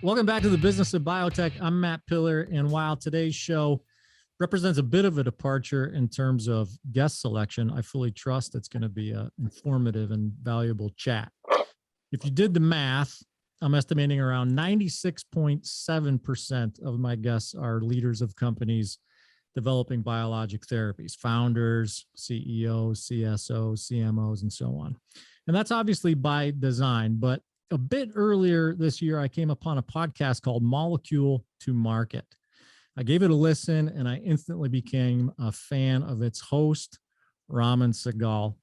Welcome back to the Business of Biotech. I'm Matt Pillar, and while today's show represents a bit of a departure in terms of guest selection, I fully trust it's going to be an informative and valuable chat. If you did the math, I'm estimating around 96.7% of my guests are leaders of companies developing biologic therapies, founders, CEOs, CSOs, CMOs, and so on. And that's obviously by design, but a bit earlier this year, I came upon a podcast called Molecule to Market. I gave it a listen and I instantly became a fan of its host, Raman Sehgal.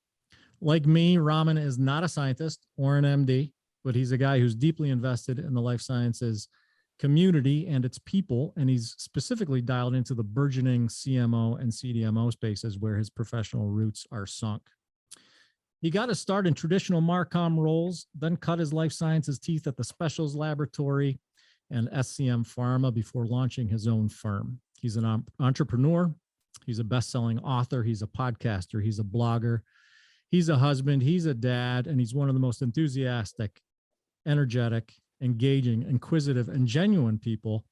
Like me, Raman is not a scientist or an MD, but he's a guy who's deeply invested in the life sciences community and its people, and he's specifically dialed into the burgeoning CMO and CDMO spaces where his professional roots are sunk. He got his start in traditional Marcom roles, then cut his life sciences teeth at the Specials Laboratory and SCM Pharma before launching his own firm. He's an entrepreneur. He's a best-selling author. He's a podcaster. He's a blogger. He's a husband. He's a dad, and he's one of the most enthusiastic, energetic, engaging, inquisitive, and genuine people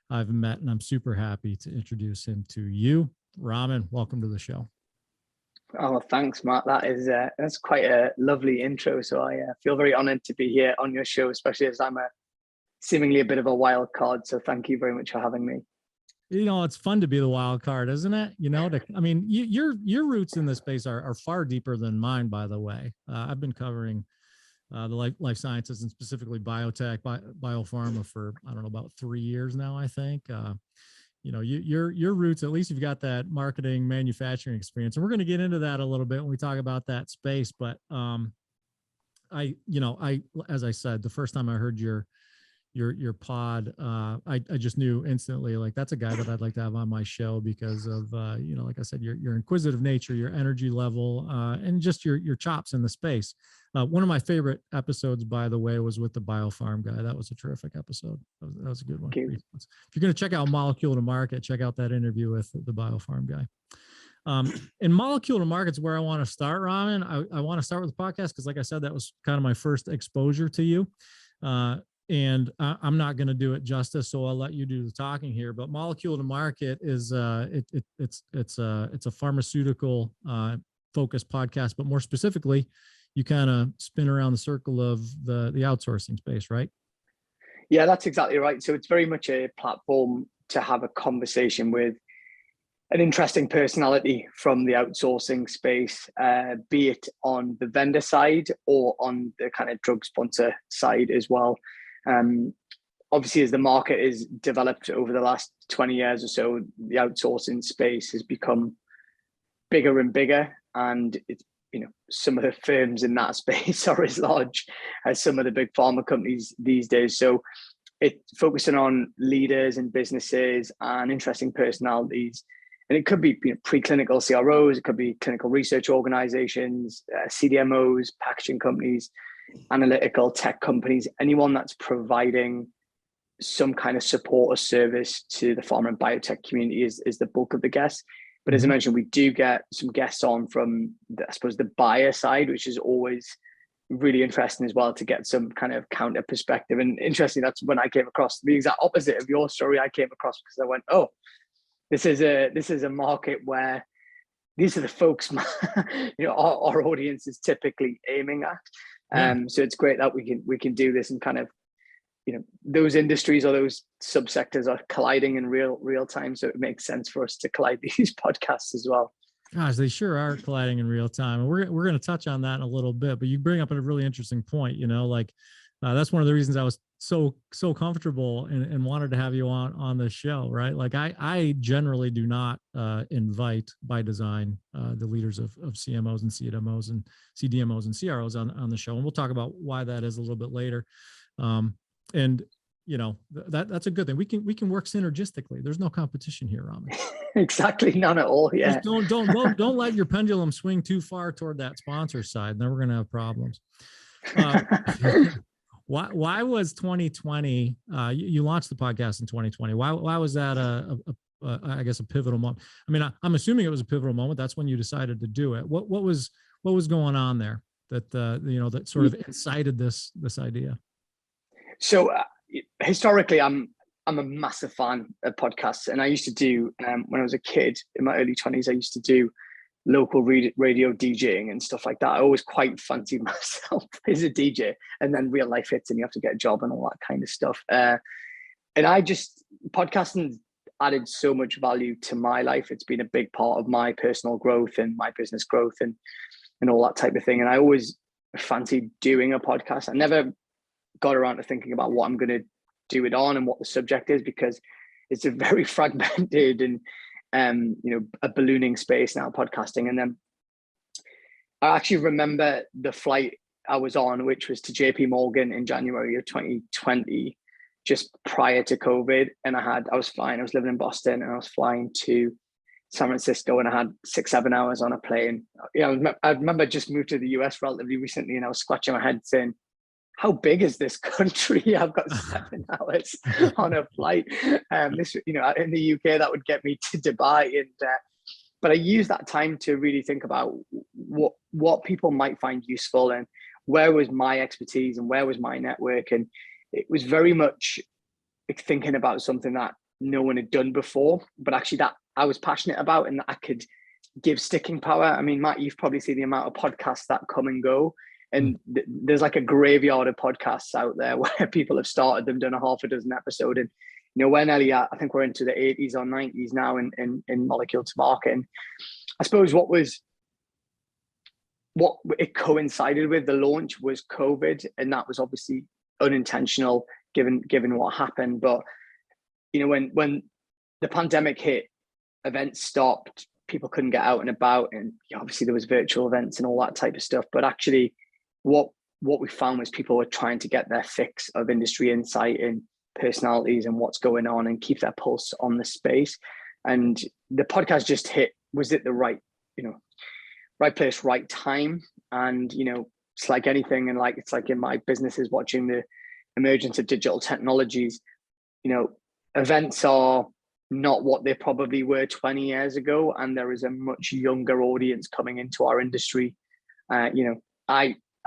I've met, and I'm super happy to introduce him to you. Raman, welcome to the show. Oh, thanks, Matt. That's quite a lovely intro. So I feel very honored to be here on your show, especially as I'm seemingly a bit of a wild card. So thank you very much for having me. You know, it's fun to be the wild card, isn't it? You know, your roots in this space are far deeper than mine, by the way. I've been covering the life sciences and specifically biotech, biopharma for, I don't know, about 3 years now, I think. You know, your roots, at least you've got that marketing, manufacturing experience. And we're going to get into that a little bit when we talk about that space. But as I said, the first time I heard your pod, I just knew instantly, like, that's a guy that I'd like to have on my show because of, like I said, your inquisitive nature, your energy level, and just your chops in the space. One of my favorite episodes, by the way, was with the biopharm guy. That was a terrific episode. That was a good one. If you're going to check out Molecule to Market, check out that interview with the biopharm guy. And Molecule to Market's where I want to start, Raman. I want to start with the podcast because, like I said, that was kind of my first exposure to you. And I'm not going to do it justice, so I'll let you do the talking here. But Molecule to Market is it's a pharmaceutical focused podcast, but more specifically, you kind of spin around the circle of the outsourcing space, right? Yeah, that's exactly right. So it's very much a platform to have a conversation with an interesting personality from the outsourcing space, be it on the vendor side or on the kind of drug sponsor side as well. Obviously, as the market is developed over the last 20 years or so, the outsourcing space has become bigger and bigger, and it's, some of the firms in that space are as large as some of the big pharma companies these days. So it's focusing on leaders and businesses and interesting personalities. And it could be preclinical CROs, it could be clinical research organizations, CDMOs, packaging companies, analytical tech companies, anyone that's providing some kind of support or service to the pharma and biotech community is the bulk of the guests. But as I mentioned, we do get some guests on from, the buyer side, which is always really interesting as well to get some kind of counter perspective. And interesting, that's when I came across the exact opposite of your story. I came across because I went, oh, this is a market where these are the folks our audience is typically aiming at. So it's great that we can do this and kind of, those industries or those subsectors are colliding in real time. So it makes sense for us to collide these podcasts as well. Gosh, they sure are colliding in real time. And we're going to touch on that in a little bit, but you bring up a really interesting point, that's one of the reasons I was so comfortable and wanted to have you on the show, right? Like I generally do not invite by design the leaders of CMOs and CDMOs and CROs on the show. And we'll talk about why that is a little bit later. And that's a good thing. We can work synergistically. There's no competition here, Raman. Exactly, none at all. Yeah. Just don't let your pendulum swing too far toward that sponsor side. Then we're going to have problems. Why was 2020? You launched the podcast in 2020. Why was that I guess a pivotal moment? I mean, I'm assuming it was a pivotal moment. That's when you decided to do it. What was going on there that that sort of incited this idea? So historically, I'm a massive fan of podcasts, and I used to do when I was a kid in my early 20s. I used to do local radio DJing and stuff like that. I always quite fancied myself as a DJ, and then real life hits and you have to get a job and all that kind of stuff. And podcasting added so much value to my life. It's been a big part of my personal growth and my business growth and all that type of thing. And I always fancied doing a podcast. I never got around to thinking about what I'm going to do it on and what the subject is, because it's a very fragmented and a ballooning space now, podcasting. And then I actually remember the flight I was on, which was to JP Morgan in January of 2020, just prior to COVID. And I was living in Boston, and I was flying to San Francisco, and I had 6-7 hours on a plane. I remember just moved to the US relatively recently, and I was scratching my head saying, how big is this country? I've got 7 hours on a flight. This, in the UK, that would get me to Dubai. But I used that time to really think about what people might find useful, and where was my expertise and where was my network. And it was very much thinking about something that no one had done before, but actually that I was passionate about and that I could give sticking power. I mean, Matt, you've probably seen the amount of podcasts that come and go. And there's like a graveyard of podcasts out there where people have started them, done a half a dozen episode. And, we're nearly at, I think we're into the 80s or 90s now in molecule to market. And I suppose what it coincided with, the launch, was COVID. And that was obviously unintentional given what happened. But, when the pandemic hit, events stopped, people couldn't get out and about. And obviously there was virtual events and all that type of stuff. But actually, what we found was people were trying to get their fix of industry insight and personalities and what's going on, and keep their pulse on the space. And the podcast just was it the right place, right time. And it's like anything, and it's like in my businesses, watching the emergence of digital technologies. Events are not what they probably were 20 years ago, and there is a much younger audience coming into our industry.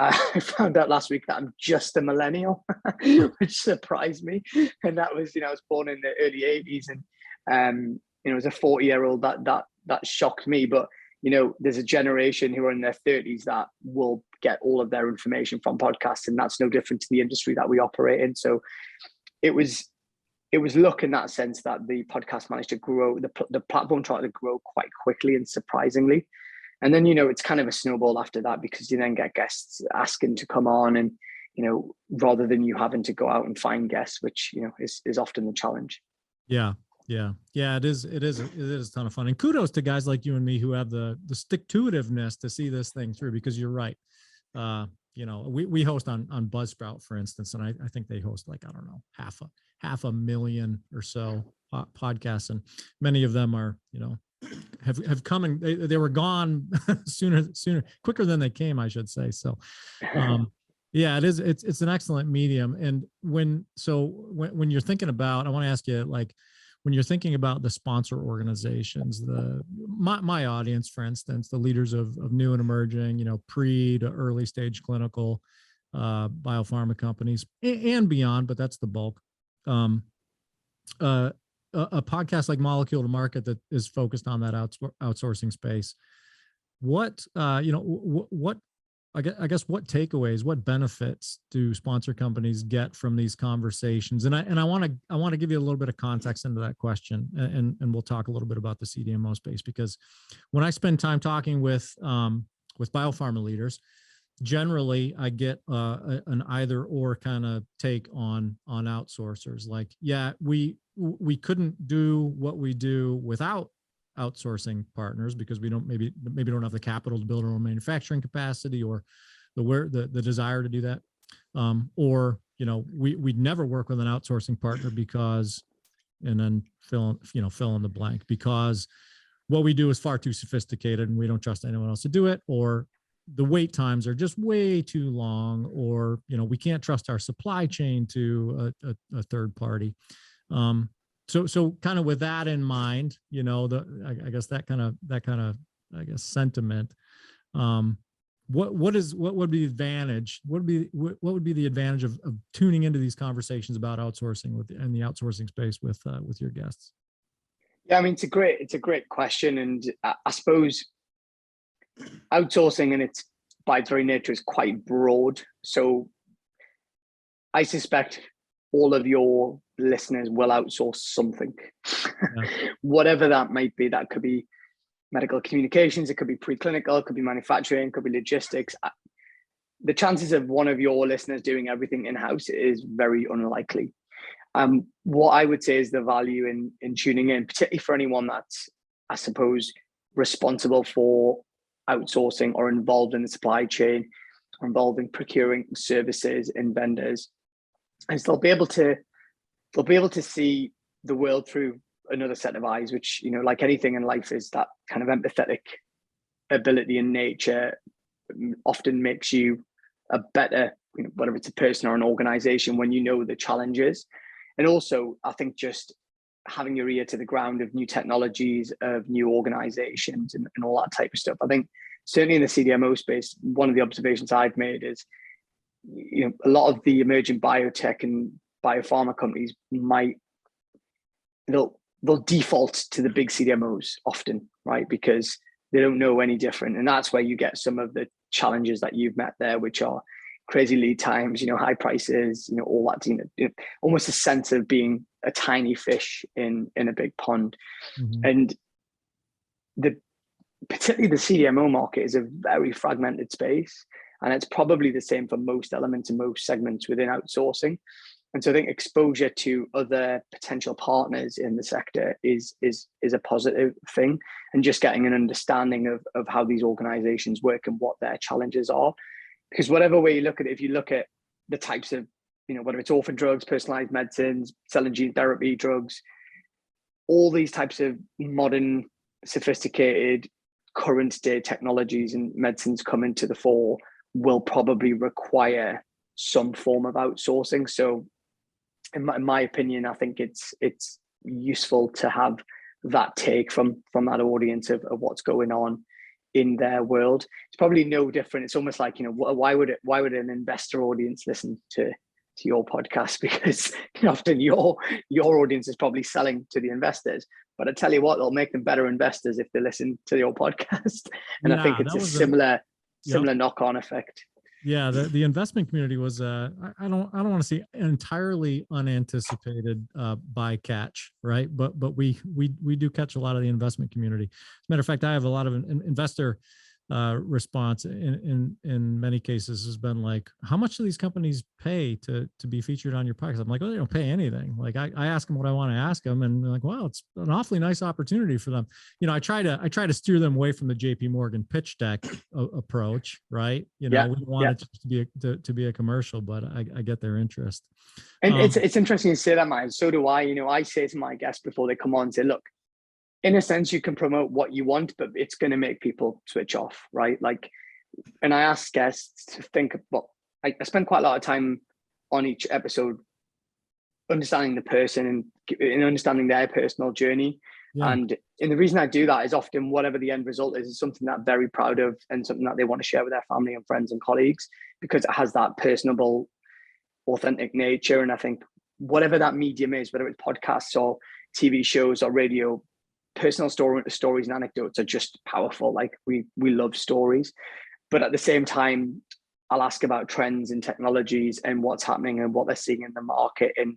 I found out last week that I'm just a millennial, which surprised me. And that was, I was born in the early 80s, and as a 40-year-old, that shocked me. But there's a generation who are in their 30s that will get all of their information from podcasts, and that's no different to the industry that we operate in. So it was luck in that sense that the podcast managed to grow, the platform tried to grow quite quickly and surprisingly. And then, it's kind of a snowball after that, because you then get guests asking to come on, and, rather than you having to go out and find guests, which, is often the challenge. Yeah. It is a ton of fun. And kudos to guys like you and me who have the stick-to-itiveness to see this thing through, because you're right. We host on Buzzsprout, for instance, and I think they host I don't know, half a million or so podcasts, and many of them are, have come and they were gone sooner, quicker than they came, I should say. So, yeah, it's an excellent medium. And when you're thinking about, I want to ask you, when you're thinking about the sponsor organizations, my audience, for instance, the leaders of new and emerging, pre to early stage clinical biopharma companies and beyond, but that's the bulk. A podcast like Molecule to Market that is focused on that outsourcing space. What I guess what takeaways, what benefits do sponsor companies get from these conversations? And I want to give you a little bit of context into that question, and we'll talk a little bit about the CDMO space, because when I spend time talking with biopharma leaders, generally I get an either or kind of take on outsourcers. Like, yeah, we couldn't do what we do without outsourcing partners, because we maybe don't have the capital to build our own manufacturing capacity, or the desire to do that, or we'd never work with an outsourcing partner because, and then fill in the blank, because what we do is far too sophisticated and we don't trust anyone else to do it, or the wait times are just way too long, or we can't trust our supply chain to a third party. So kind of with that in mind, I guess that kind of sentiment. what would be the advantage? What would be the advantage of tuning into these conversations about outsourcing in the outsourcing space with your guests? Yeah, I mean, it's a great question, and I suppose outsourcing, and it's by its very nature, is quite broad. So I suspect all of your listeners will outsource something, whatever that might be. That could be medical communications, it could be preclinical, it could be manufacturing, it could be logistics. The chances of one of your listeners doing everything in-house is very unlikely. What I would say is the value in tuning in, particularly for anyone that's, I suppose, responsible for outsourcing or involved in the supply chain, or involved in procuring services and vendors, is they'll be able to see the world through another set of eyes, which, you know, like anything in life, is that kind of empathetic ability in nature often makes you a better, you know, whether it's a person or an organization, when you know the challenges. And also, I think just having your ear to the ground of new technologies, of new organizations, and all that type of stuff. I think certainly in the CDMO space, one of the observations I've made is, you know, a lot of the emerging biotech and biopharma companies they'll default to the big CDMOs often, right? Because they don't know any different. And that's where you get some of the challenges that you've met there, which are crazy lead times, you know, high prices, you know, all that, you know, almost a sense of being a tiny fish in a big pond. Mm-hmm. And particularly the CDMO market is a very fragmented space. And it's probably the same for most elements and most segments within outsourcing. And so I think exposure to other potential partners in the sector is a positive thing, and just getting an understanding of how these organizations work and what their challenges are. Because whatever way you look at it, if you look at the types of, you know, whether it's orphan drugs, personalized medicines, cell and gene therapy drugs, all these types of modern, sophisticated, current day technologies and medicines come into the fore will probably require some form of outsourcing. So in my opinion, I think it's useful to have that take from that audience of what's going on in their world. It's probably no different. It's almost like, you know, why would an investor audience listen to your podcast? Because often your audience is probably selling to the investors. But I tell you what, they'll make them better investors if they listen to your podcast. And I think it's a similar knock-on effect. Yeah, the investment community was I don't want to say entirely unanticipated bycatch, right? But we do catch a lot of the investment community. As a matter of fact, I have a lot of investor response in many cases has been like, how much do these companies pay to be featured on your podcast? I'm like, well, they don't pay anything. Like I ask them what I want to ask them, and they're like, well, it's an awfully nice opportunity for them. You know, I try to steer them away from the JP Morgan pitch deck approach, right? You know, we want it to be a commercial, but I get their interest. And it's interesting to say that, Mike. So do I. You know, I say to my guests before they come on, say, look, in a sense, you can promote what you want, but it's going to make people switch off, right? Like, and I ask guests to think about, I spend quite a lot of time on each episode understanding the person and understanding their personal journey. Yeah. And the reason I do that is often whatever the end result is something that I'm very proud of and something that they want to share with their family and friends and colleagues, because it has that personable, authentic nature. And I think whatever that medium is, whether it's podcasts or TV shows or radio, personal stories and anecdotes are just powerful. Like we love stories, but at the same time, I'll ask about trends and technologies and what's happening and what they're seeing in the market and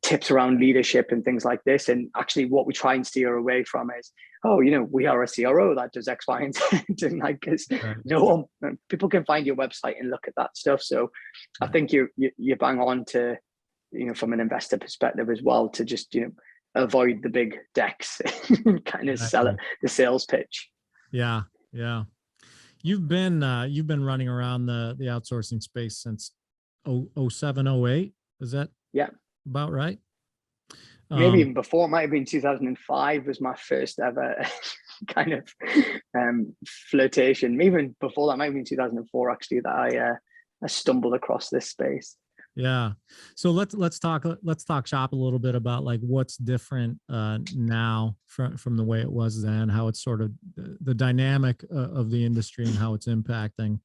tips around leadership and things like this. And actually what we try and steer away from is, oh, you know, we are a CRO that does X, Y, and Z. And like, no one, people can find your website and look at that stuff. So I think you bang on to, you know, from an investor perspective as well, to just, you know, avoid the big decks and kind of sell it, the sales pitch. Yeah. You've been running around the outsourcing space since 07, 08. Is that about right? Maybe even before. It might have been 2005 was my first ever kind of flirtation. Even before that, might have been 2004 actually, that I stumbled across this space. Yeah. So let's talk shop a little bit about like what's different now from the way it was then, how it's sort of the dynamic of the industry and how it's impacting.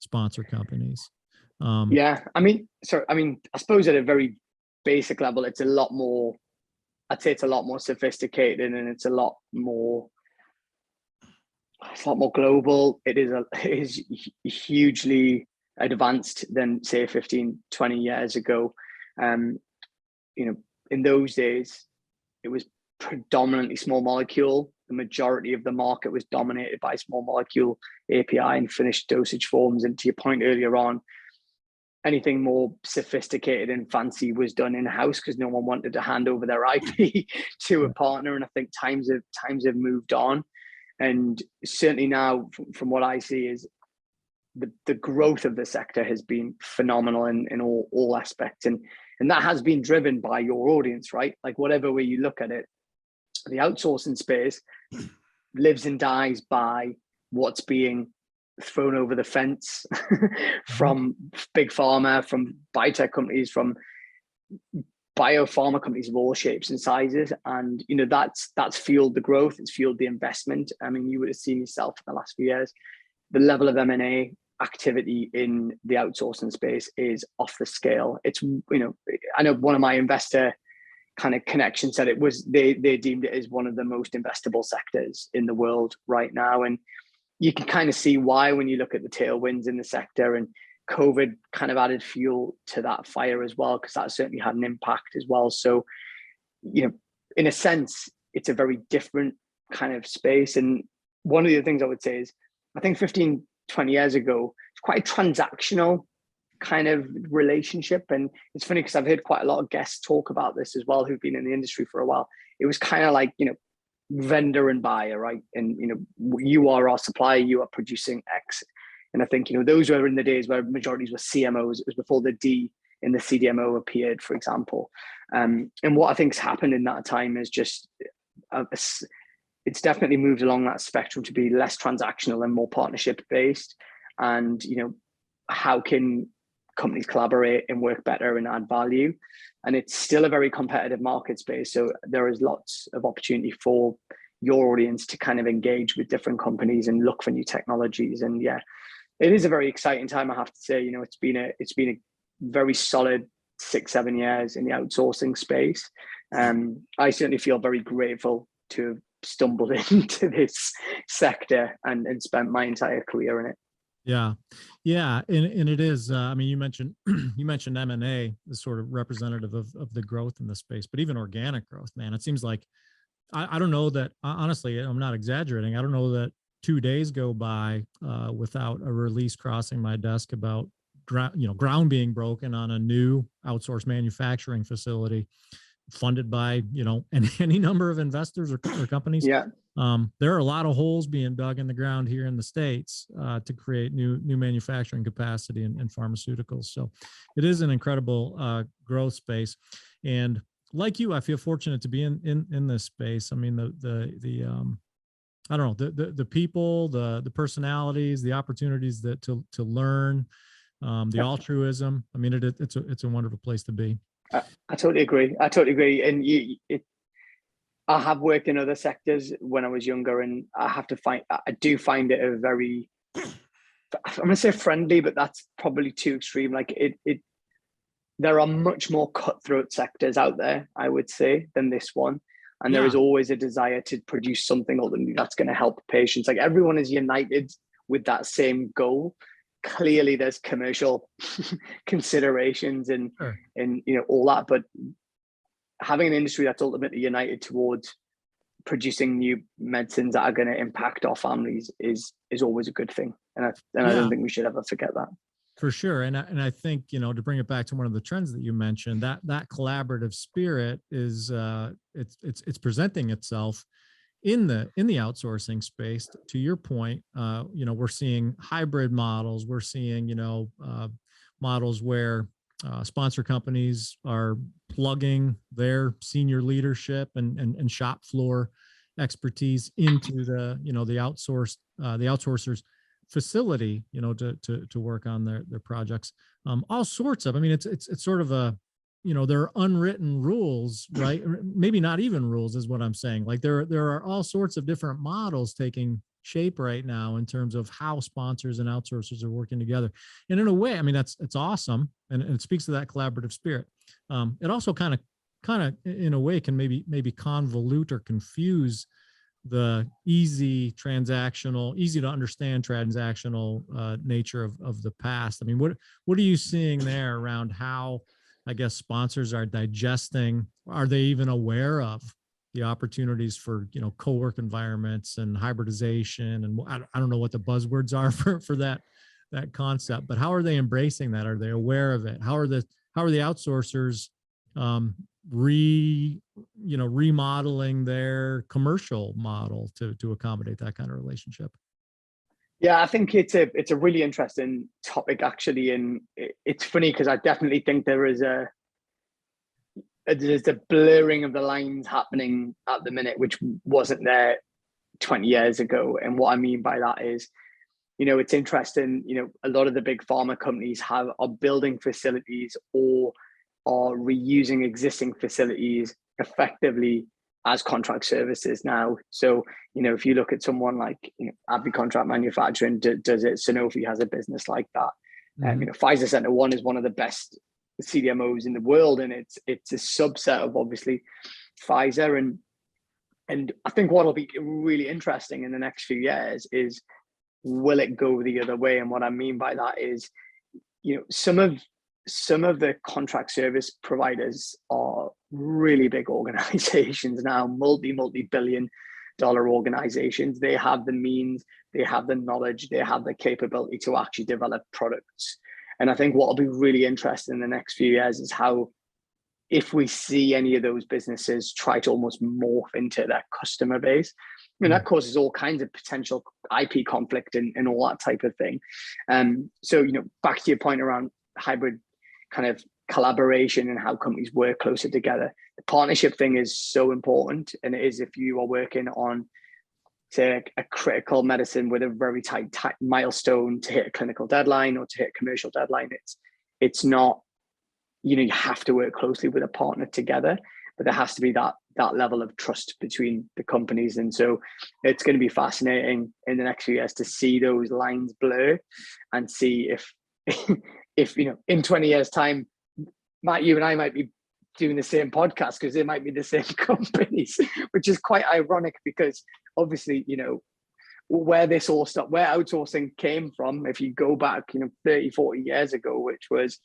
sponsor companies. Yeah, I mean, I suppose at a very basic level, it's a lot more, I'd say it's a lot more sophisticated, and it's a lot more global. It is hugely advanced than, say, 15, 20 years ago. In those days, it was predominantly small molecule. The majority of the market was dominated by small molecule API and finished dosage forms. And to your point earlier on, anything more sophisticated and fancy was done in-house because no one wanted to hand over their IP to a partner. And I think times have moved on. And certainly now, from what I see, is the growth of the sector has been phenomenal in all aspects. And that has been driven by your audience, right? Like, whatever way you look at it, the outsourcing space lives and dies by what's being thrown over the fence from big pharma, from biotech companies, from biopharma companies of all shapes and sizes. And that's fueled the growth, it's fueled the investment. I mean, you would have seen yourself in the last few years, the level of M&A activity in the outsourcing space is off the scale. It's, I know one of my investor kind of connections said they deemed it as one of the most investable sectors in the world right now. And you can kind of see why when you look at the tailwinds in the sector, and COVID kind of added fuel to that fire as well, because that certainly had an impact as well. So, in a sense, it's a very different kind of space. And one of the things I would say is, I think 15, 20 years ago, it's quite a transactional kind of relationship. And it's funny because I've heard quite a lot of guests talk about this as well, who've been in the industry for a while. It was kind of like, vendor and buyer, right? And, you are our supplier, you are producing X. And I think, those were in the days where majorities were CMOs. It was before the D in the CDMO appeared, for example. And what I think's happened in that time is just, it's definitely moved along that spectrum to be less transactional and more partnership based. And, how can companies collaborate and work better and add value? And it's still a very competitive market space. So there is lots of opportunity for your audience to kind of engage with different companies and look for new technologies. And yeah, it is a very exciting time, I have to say. It's been a very solid 6-7 years in the outsourcing space. I certainly feel very grateful to have stumbled into this sector and spent my entire career in it. Yeah. And it is, you mentioned M&A as sort of representative of the growth in the space, but even organic growth, man, it seems like, I don't know that, honestly, I'm not exaggerating. I don't know that 2 days go by without a release crossing my desk about ground being broken on a new outsourced manufacturing facility funded by, any number of investors or companies. Yeah. There are a lot of holes being dug in the ground here in the States to create new manufacturing capacity in pharmaceuticals. So it is an incredible growth space. And like you, I feel fortunate to be in this space. I mean, I don't know, the people, the personalities, the opportunities to learn, the altruism. I mean, it's a wonderful place to be. I totally agree. And I have worked in other sectors when I was younger, and I do find it a very, I'm going to say friendly, but that's probably too extreme. Like there are much more cutthroat sectors out there, I would say, than this one. And there is always a desire to produce something ultimately that's going to help patients. Like, everyone is united with that same goal. Clearly there's commercial considerations and all that, but having an industry that's ultimately united towards producing new medicines that are going to impact our families is always a good thing. And I don't think we should ever forget that. For sure. And I think, to bring it back to one of the trends that you mentioned, that collaborative spirit is it's presenting itself in the outsourcing space. To your point, we're seeing hybrid models. We're seeing, models where sponsor companies are plugging their senior leadership and shop floor expertise into the outsourcers facility, to work on their projects. All sorts of, it's sort of a, there are unwritten rules, right? Maybe not even rules is what I'm saying. Like there are all sorts of different models taking shape right now in terms of how sponsors and outsourcers are working together. And in a way, I mean, it's awesome. And it speaks to that collaborative spirit. It also kind of in a way can maybe convolute or confuse the easy to understand transactional nature of the past. I mean, what are you seeing there around how, I guess, sponsors are digesting? Are they even aware of the opportunities for, co-work environments and hybridization? And I don't know what the buzzwords are for that concept, but how are they embracing that? Are they aware of it? How are the outsourcers remodeling their commercial model to accommodate that kind of relationship? Yeah, I think it's a really interesting topic, actually, and it's funny because I definitely think there's a blurring of the lines happening at the minute, which wasn't there 20 years ago. And what I mean by that is, it's interesting. A lot of the big pharma companies are building facilities or are reusing existing facilities effectively as contract services now. So, if you look at someone like AbbVie Contract Manufacturing does it, Sanofi has a business like that. Pfizer Center One is one of the best CDMOs in the world, and it's a subset of obviously Pfizer. And I think what'll be really interesting in the next few years is, will it go the other way? And what I mean by that is, some of the contract service providers are really big organizations now, multi-billion dollar organizations. They have the means, they have the knowledge, they have the capability to actually develop products. And I think what will be really interesting in the next few years is how, if we see any of those businesses try to almost morph into their customer base, that causes all kinds of potential IP conflict and all that type of thing. So, back to your point around hybrid kind of collaboration and how companies work closer together, the partnership thing is so important. And it is, if you are working on, say, a critical medicine with a very tight milestone to hit a clinical deadline or to hit a commercial deadline, it's not, you have to work closely with a partner together, but there has to be that level of trust between the companies. And so it's going to be fascinating in the next few years to see those lines blur and see if in 20 years time, Matt, you and I might be doing the same podcast because they might be the same companies, which is quite ironic because obviously, where this all stopped, where outsourcing came from, if you go back, 30, 40 years ago, which was,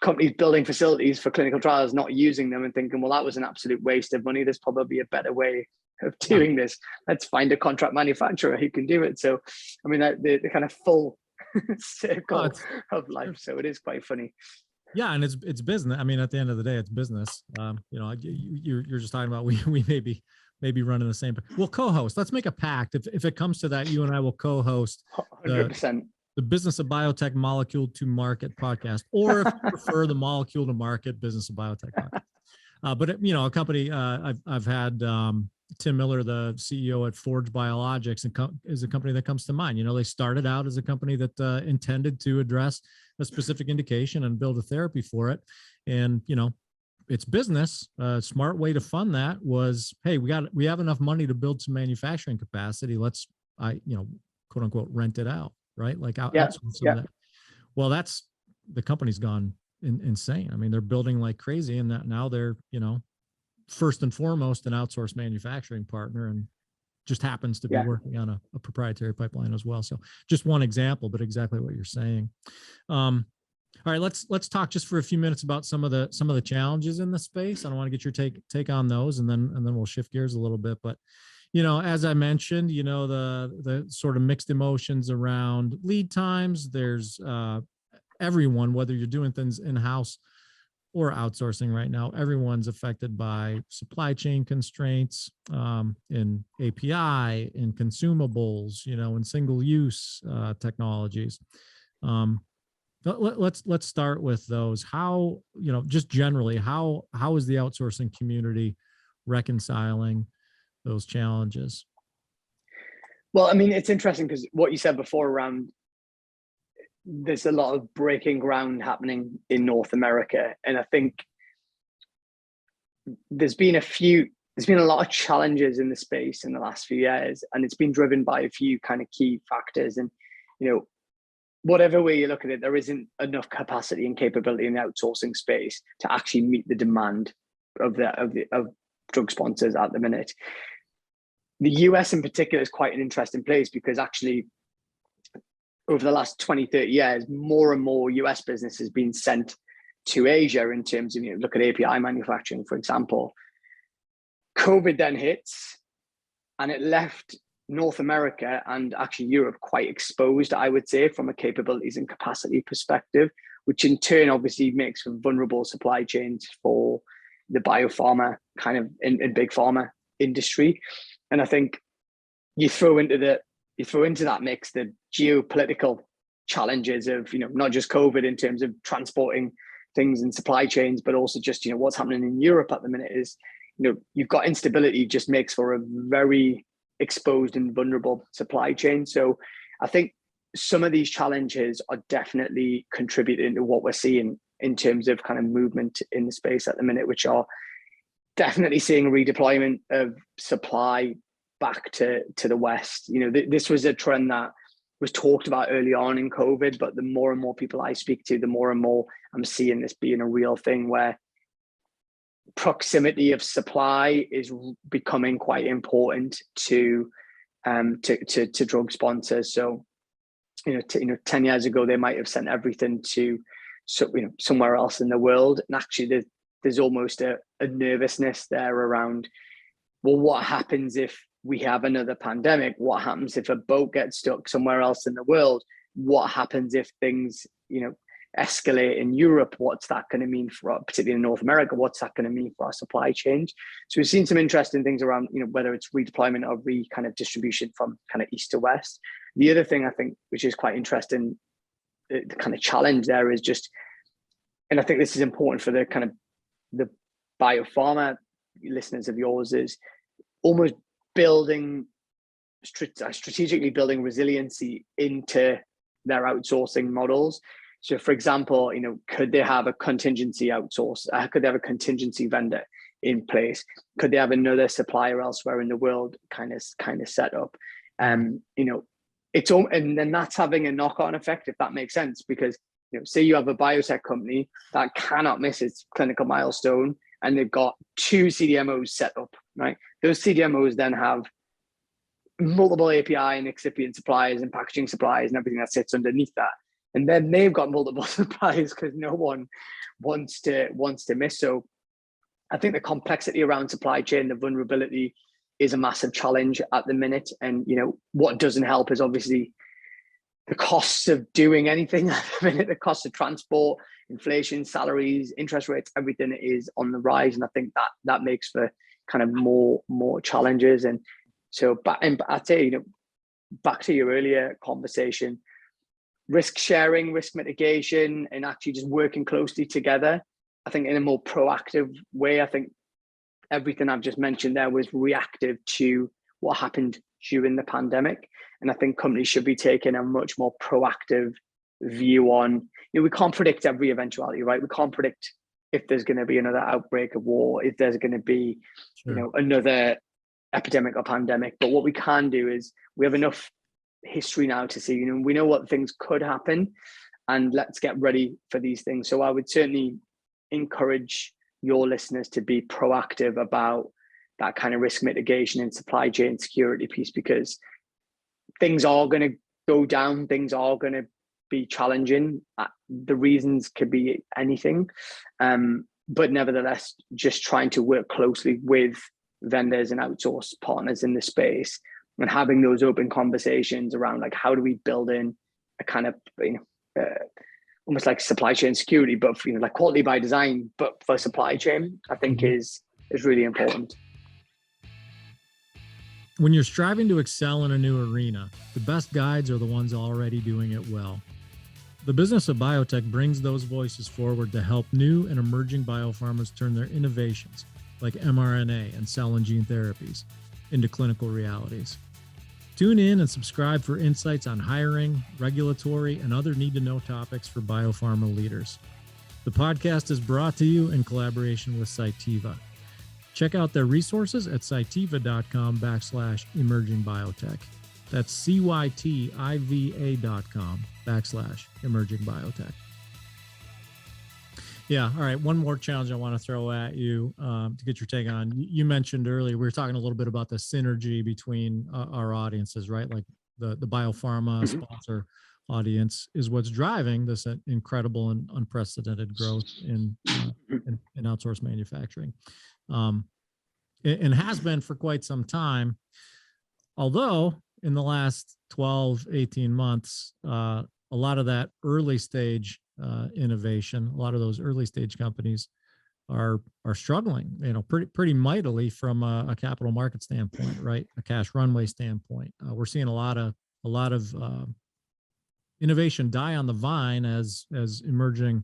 companies building facilities for clinical trials, not using them and thinking, well, that was an absolute waste of money. There's probably a better way of doing this. Let's find a contract manufacturer who can do it. So, I mean, the kind of full circle of life. So it is quite funny. Yeah, and it's business. I mean, at the end of the day, it's business. You're just talking about we may be running the same. We'll co-host. Let's make a pact. If it comes to that, you and I will co-host 100%. The Business of Biotech Molecule to Market podcast, or if you prefer, the Molecule to Market Business of Biotech podcast. But a company I've had Tim Miller, the CEO at Forge Biologics, is a company that comes to mind. They started out as a company that intended to address a specific indication and build a therapy for it. And, it's business. A smart way to fund that was, hey, we have enough money to build some manufacturing capacity. Let's, quote unquote, rent it out, right? Like outsource some of that. Well, the company's gone insane. I mean, they're building like crazy, and that now they're, first and foremost an outsourced manufacturing partner, and just happens to be working on a proprietary pipeline as well. So just one example, but exactly what you're saying. All right, let's talk just for a few minutes about some of the challenges in the space. I don't want to get your take on those, and then we'll shift gears a little bit. But as I mentioned, the sort of mixed emotions around lead times. There's everyone, whether you're doing things in-house or outsourcing right now, everyone's affected by supply chain constraints in API, in consumables, in single-use technologies. Let's start with those. How, just generally, how is the outsourcing community reconciling those challenges? Well, I mean, it's interesting because what you said before around, there's a lot of breaking ground happening in North America. And I think there's been a few there's been a lot of challenges in the space in the last few years, and it's been driven by a few kind of key factors. And, whatever way you look at it, there isn't enough capacity and capability in the outsourcing space to actually meet the demand of drug sponsors at the minute. The US in particular is quite an interesting place, because actually over the last 20, 30 years, more and more US business has been sent to Asia in terms of, look at API manufacturing, for example. COVID then hits, and it left North America and actually Europe quite exposed, I would say, from a capabilities and capacity perspective, which in turn obviously makes for vulnerable supply chains for the biopharma kind of in big pharma industry. And I think you throw into that mix the geopolitical challenges of, not just COVID in terms of transporting things and supply chains, but also just, what's happening in Europe at the minute is, you've got instability, just makes for a very exposed and vulnerable supply chain. So I think some of these challenges are definitely contributing to what we're seeing in terms of kind of movement in the space at the minute, which are definitely seeing a redeployment of supply back to the West. This was a trend that was talked about early on in COVID, but the more and more people I speak to, the more and more I'm seeing this being a real thing, where proximity of supply is becoming quite important to drug sponsors. So, 10 years ago, they might have sent everything to somewhere else in the world. And actually there's almost a nervousness there around, well, what happens if we have another pandemic? What happens if a boat gets stuck somewhere else in the world? What happens if things, escalate in Europe? What's that going to mean for, particularly in North America, what's that going to mean for our supply chains? So we've seen some interesting things around, whether it's redeployment or kind of distribution from kind of east to west. The other thing I think, which is quite interesting, the kind of challenge there is just, and I think this is important for the kind of the biopharma listeners of yours, is almost strategically building resiliency into their outsourcing models. So, for example, could they have a contingency could they have a contingency vendor in place? Could they have another supplier elsewhere in the world kind of set up? It's all, and then that's having a knock-on effect, if that makes sense, because say you have a biotech company that cannot miss its clinical milestone, and they've got 2 CDMOs set up, right? Those CDMOs then have multiple API and excipient suppliers and packaging suppliers and everything that sits underneath that. And then they've got multiple suppliers because no one wants to miss. So I think the complexity around supply chain, the vulnerability, is a massive challenge at the minute. And what doesn't help is obviously the costs of doing anything at the minute, the cost of transport, inflation, salaries, interest rates, everything is on the rise. And I think that makes for kind of more challenges. And so, I'd say, back to your earlier conversation, risk sharing, risk mitigation, and actually just working closely together, I think in a more proactive way. I think everything I've just mentioned there was reactive to what happened during the pandemic. And I think companies should be taking a much more proactive view on, we can't predict every eventuality, right? We can't predict if there's going to be another outbreak of war, if there's going to be, sure, another epidemic or pandemic. But what we can do is we have enough history now to see, we know what things could happen, and let's get ready for these things. So I would certainly encourage your listeners to be proactive about that kind of risk mitigation and supply chain security piece, because things are going to go down, things are going to be challenging. The reasons could be anything, but nevertheless, just trying to work closely with vendors and outsource partners in the space, and having those open conversations around, like, how do we build in a kind of almost like supply chain security, but for, like quality by design, but for supply chain, I think is really important. When you're striving to excel in a new arena, the best guides are the ones already doing it well. The Business of Biotech brings those voices forward to help new and emerging biopharmas turn their innovations, like mRNA and cell and gene therapies, into clinical realities. Tune in and subscribe for insights on hiring, regulatory, and other need-to-know topics for biopharma leaders. The podcast is brought to you in collaboration with Cytiva. Check out their resources at cytiva.com/emerging biotech. That's CYTIVA.com/emerging biotech. Yeah. All right. One more challenge I want to throw at you to get your take on. You mentioned earlier, we were talking a little bit about the synergy between our audiences, right? Like the biopharma sponsor audience is what's driving this incredible and unprecedented growth in outsourced manufacturing. And has been for quite some time. Although in the last 12, 18 months, a lot of that early stage innovation, a lot of those early stage companies are struggling, pretty mightily from a capital market standpoint, right? A cash runway standpoint. We're seeing a lot of innovation die on the vine as emerging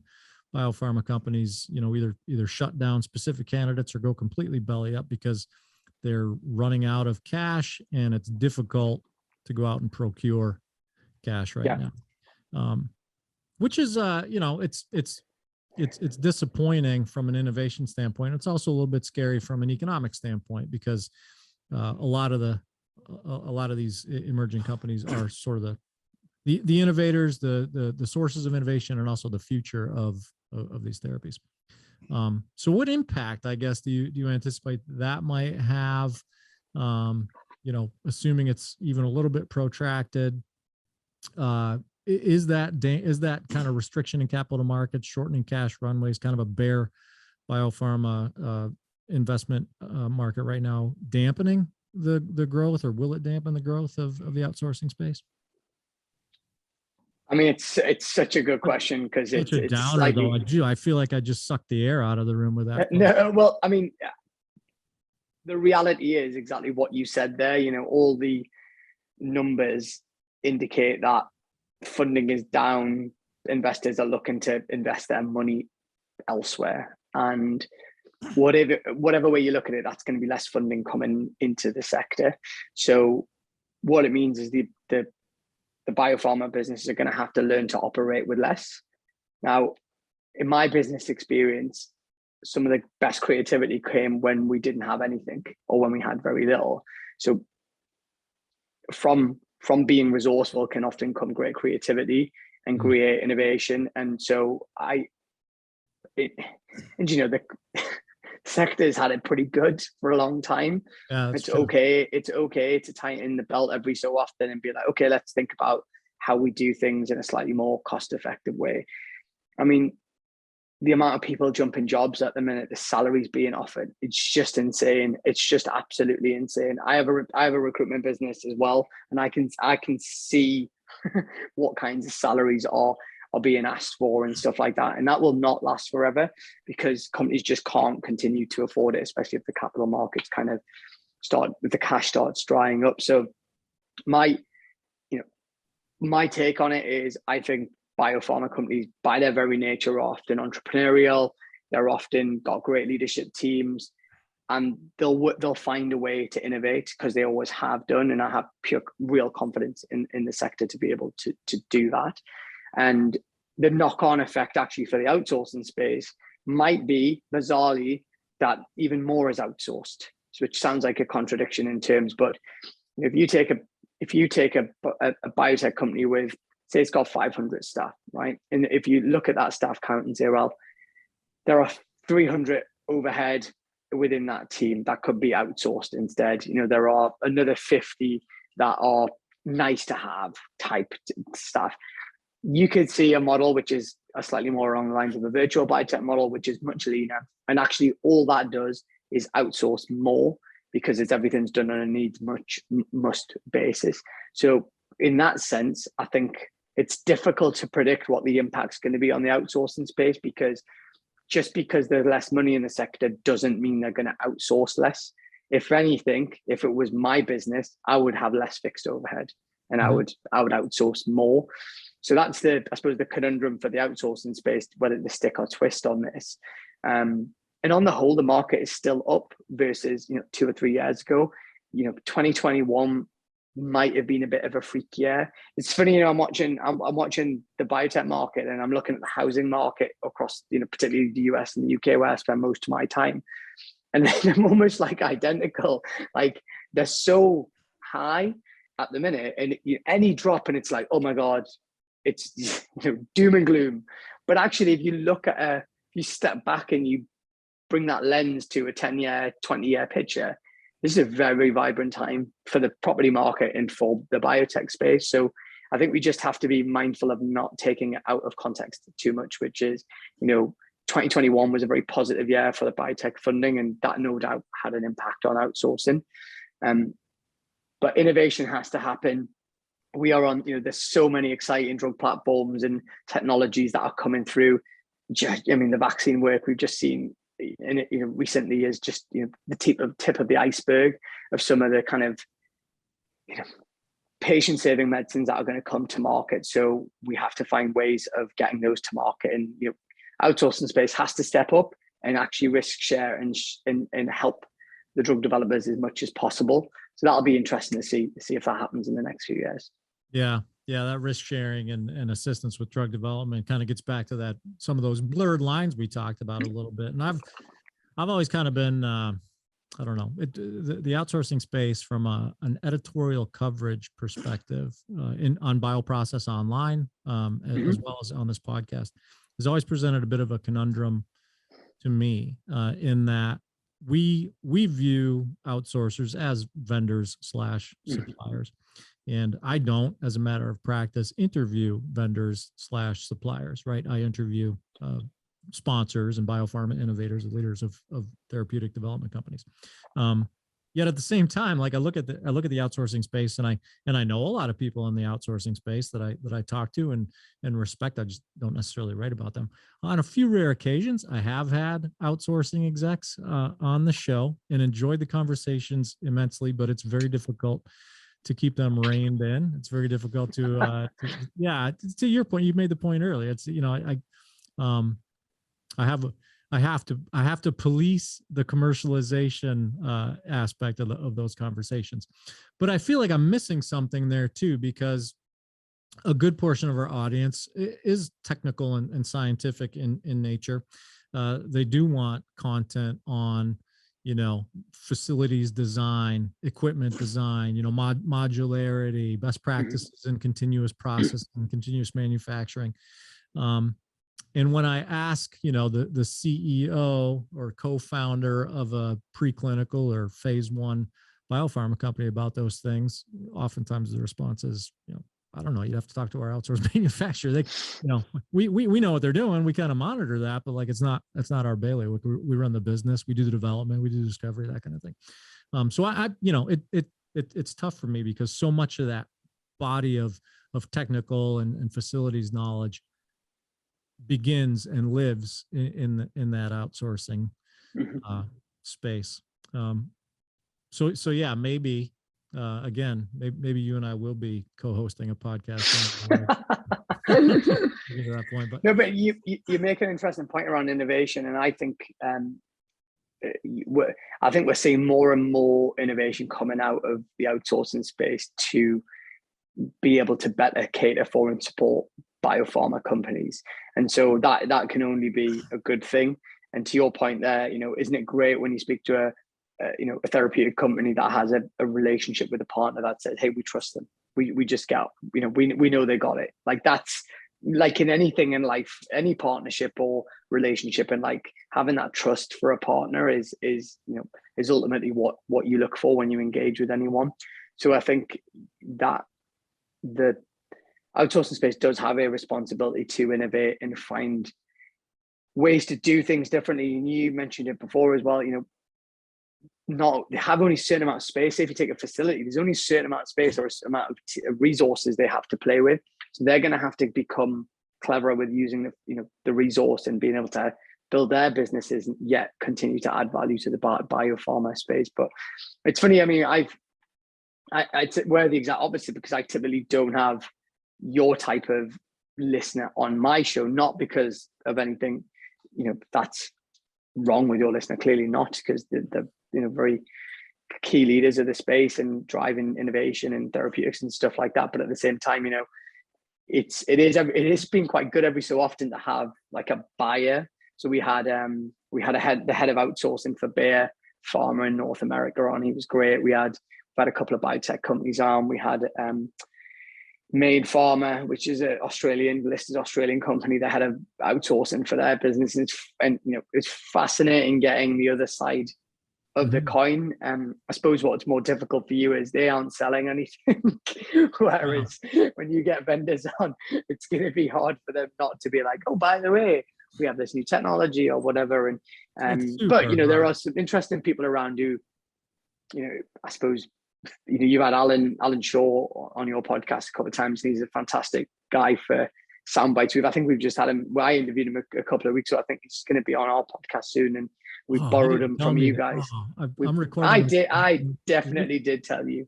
biopharma companies, either shut down specific candidates or go completely belly up because they're running out of cash and it's difficult to go out and procure cash right now. Which is, it's disappointing from an innovation standpoint. It's also a little bit scary from an economic standpoint because a lot of these emerging companies are sort of the innovators, the sources of innovation, and also the future of these therapies. So what impact, I guess, do you anticipate that might have, assuming it's even a little bit protracted? Is that kind of restriction in capital markets, shortening cash runways, kind of a bear biopharma investment market right now, dampening the growth, or will it dampen the growth of the outsourcing space? I mean, it's such a good question because it's a downer, slightly, though. I feel like I just sucked the air out of the room with that. No, well, I mean, the reality is exactly what you said there. All the numbers indicate that funding is down. Investors are looking to invest their money elsewhere, and whatever way you look at it, that's going to be less funding coming into the sector. So what it means is the biopharma businesses are going to have to learn to operate with less. Now, in my business experience, some of the best creativity came when we didn't have anything or when we had very little. So from being resourceful can often come great creativity and create innovation. And so the sector's had it pretty good for a long time. It's true. It's okay to tighten the belt every so often and be like, okay, let's think about how we do things in a slightly more cost-effective way. I mean, the amount of people jumping jobs at the minute, the salaries being offered, it's just insane. It's just absolutely insane. I have a recruitment business as well, and I can see what kinds of salaries are being asked for and stuff like that. And that will not last forever because companies just can't continue to afford it, especially if the capital markets kind of the cash starts drying up. So my take on it is, I think biopharma companies by their very nature are often entrepreneurial. They're often got great leadership teams, and they'll find a way to innovate because they always have done. And I have real confidence in the sector to be able to do that. And the knock-on effect actually for the outsourcing space might be, bizarrely, that even more is outsourced, which sounds like a contradiction in terms. But if you take a biotech company with, say, it's got 500 staff, right? And if you look at that staff count and say, well, there are 300 overhead within that team that could be outsourced instead. There are another 50 that are nice to have type stuff. You could see a model which is a slightly more along the lines of a virtual biotech model, which is much leaner. And actually all that does is outsource more because everything's done on a needs must basis. So in that sense, I think it's difficult to predict what the impact's going to be on the outsourcing space, because just because there's less money in the sector doesn't mean they're going to outsource less. If anything, if it was my business, I would have less fixed overhead and I would outsource more. So that's I suppose the conundrum for the outsourcing space, whether to stick or twist on this. And on the whole, the market is still up versus 2 or 3 years ago. 2021 might have been a bit of a freak year. It's funny, I'm watching the biotech market, and I'm looking at the housing market across, particularly the US and the UK, where I spend most of my time. and they're almost like identical. Like they're so high at the minute, and any drop and it's like, oh my God, it's doom and gloom. But actually, if you look at if you step back and you bring that lens to a 10-year, 20-year picture, this is a very vibrant time for the property market and for the biotech space. So I think we just have to be mindful of not taking it out of context too much, which is, 2021 was a very positive year for the biotech funding, and that no doubt had an impact on outsourcing. But innovation has to happen. We are on, there's so many exciting drug platforms and technologies that are coming through. I mean, the vaccine work we've just seen in recently is just the tip of the iceberg of some of the kind of patient-saving medicines that are going to come to market. So we have to find ways of getting those to market, and outsourcing space has to step up and actually risk share and help the drug developers as much as possible. So that'll be interesting to see if that happens in the next few years. Yeah, that risk sharing and assistance with drug development kind of gets back to that, some of those blurred lines we talked about a little bit. And I've always kind of been, I don't know, the outsourcing space from an editorial coverage perspective on Bioprocess Online, as well as on this podcast, has always presented a bit of a conundrum to me in that we view outsourcers as vendors / suppliers. And I don't, as a matter of practice, interview vendors / suppliers, right? I interview sponsors and biopharma innovators and leaders of therapeutic development companies. Yet at the same time, like I look at the outsourcing space, and I know a lot of people in the outsourcing space that I talk to and respect. I just don't necessarily write about them. On a few rare occasions, I have had outsourcing execs on the show and enjoyed the conversations immensely, but it's very difficult to keep them reined in. It's very difficult to your point, you made the point earlier. It's, I have to police the commercialization aspect of those conversations, but I feel like I'm missing something there too, because a good portion of our audience is technical and scientific in nature. They do want content on, facilities design, equipment design, modularity, best practices in continuous process and continuous manufacturing. And when I ask, the CEO or co-founder of a preclinical or phase 1 biopharma company about those things, oftentimes the response is, I don't know, you have to talk to our outsourced manufacturer. They, we know what they're doing. We kind of monitor that, but like, that's not our bailiwick. We run the business, we do the development, we do the discovery, that kind of thing. So it's tough for me because so much of that body of technical and facilities knowledge begins and lives in that outsourcing space. So yeah, maybe again, maybe you and I will be co-hosting a podcast. That point, but no, but you make an interesting point around innovation, and I think we're seeing more and more innovation coming out of the outsourcing space to be able to better cater for and support biopharma companies, and so that can only be a good thing. And to your point there, isn't it great when you speak to a therapeutic company that has a relationship with a partner that says, hey, we trust them, we just get, we know they got it. Like, that's like in anything in life, any partnership or relationship, and like having that trust for a partner is ultimately what you look for when you engage with anyone. So I think that the outsourcing space does have a responsibility to innovate and find ways to do things differently. And you mentioned it before as well, not have only a certain amount of space. If you take a facility, there's only a certain amount of space or a amount of resources they have to play with. So they're going to have to become cleverer with using the resource and being able to build their businesses, and yet continue to add value to the biopharma space. But it's funny. I mean, we're the exact opposite, because I typically don't have your type of listener on my show, not because of anything that's wrong with your listener, clearly not, because the very key leaders of the space and driving innovation and therapeutics and stuff like that. But at the same time, it has been quite good every so often to have like a buyer. So we had the head of outsourcing for Bayer pharma in North America on. He was great. We've had a couple of biotech companies on. We had Main Pharma, which is a listed Australian company that had outsourcing for their business. And it's fascinating getting the other side of the coin. I suppose what's more difficult for you is they aren't selling anything. Whereas when you get vendors on, it's going to be hard for them not to be like, oh, by the way, we have this new technology or whatever. And but there are some interesting people around who, I suppose, you've had Alan Shaw on your podcast a couple of times, and he's a fantastic guy for sound bites. I think we've just had him. Well, I interviewed him a couple of weeks ago. I think he's going to be on our podcast soon, and we borrowed him from you guys. I'm recording. I definitely did tell you.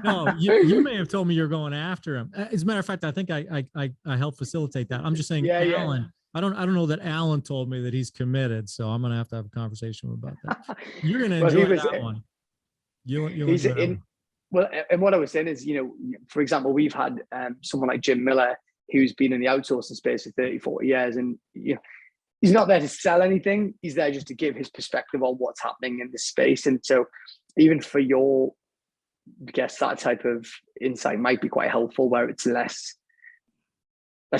No, you may have told me you're going after him. As a matter of fact, I think I helped facilitate that. I'm just saying, Alan. Yeah. I don't know that Alan told me that he's committed, so I'm going to have a conversation about that. You're going to enjoy that one. You'll enjoy that one. Well, and what I was saying is, for example, we've had someone like Jim Miller, who's been in the outsourcing space for 30, 40 years. And he's not there to sell anything. He's there just to give his perspective on what's happening in this space. And so even for your guests, that type of insight might be quite helpful, where it's less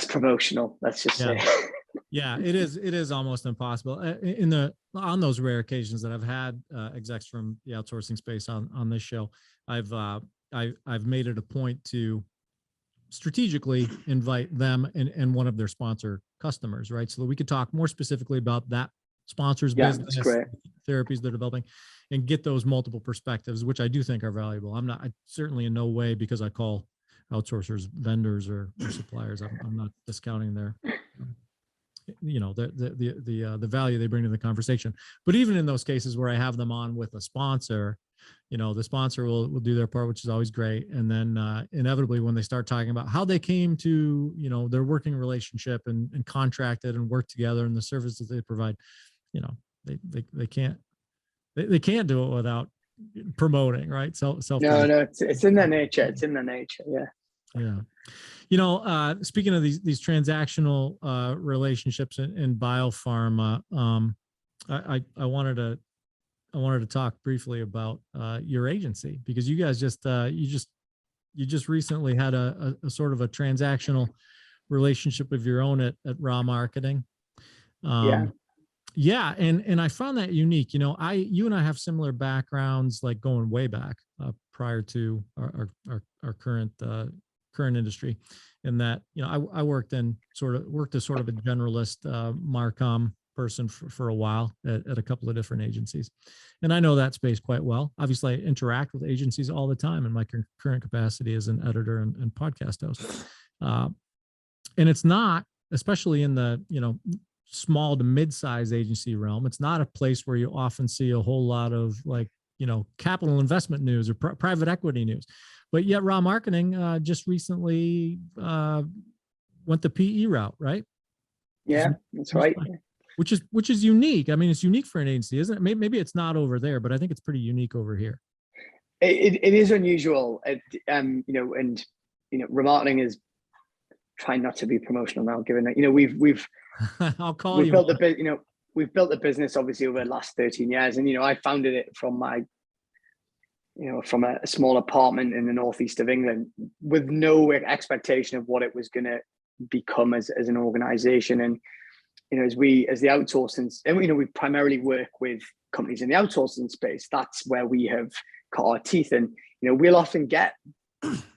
promotional, let's just say. Yeah, it is almost impossible. On those rare occasions that I've had execs from the outsourcing space on this show, I've made it a point to strategically invite them and one of their sponsor customers, right? So that we could talk more specifically about that sponsor's business, therapies they're developing, and get those multiple perspectives, which I do think are valuable. I certainly in no way, because I call outsourcers vendors or suppliers, I'm not discounting their the value they bring to the conversation. But even in those cases where I have them on with a sponsor, the sponsor will do their part, which is always great. And then inevitably, when they start talking about how they came to, their working relationship and contracted and work together and the services they provide, they can't do it without promoting, right? No, it's in their nature. It's in their nature. Yeah. Speaking of these transactional relationships in biopharma, I wanted to talk briefly about your agency, because you guys just recently had a sort of a transactional relationship of your own at ramarketing. Yeah, and I found that unique. You and I have similar backgrounds, like going way back prior to our current industry, in that I worked as sort of a generalist Marcom person for a while at a couple of different agencies, and I know that space quite well. Obviously, I interact with agencies all the time in my current capacity as an editor and podcast host, and it's not, especially in the small to mid-size agency realm, it's not a place where you often see a whole lot of capital investment news or private equity news. But yet ramarketing just recently went the PE route, right? Yeah, that's right. Which is unique. I mean, it's unique for an agency, isn't it? Maybe it's not over there, but I think it's pretty unique over here. It is unusual. Remarketing is trying not to be promotional now, given that we've I'll call we've you. built we've built the business obviously over the last 13 years, and I founded it from a small apartment in the northeast of England with no expectation of what it was going to become as an organization. And as the outsourcing, and we primarily work with companies in the outsourcing space. That's where we have cut our teeth. And we'll often get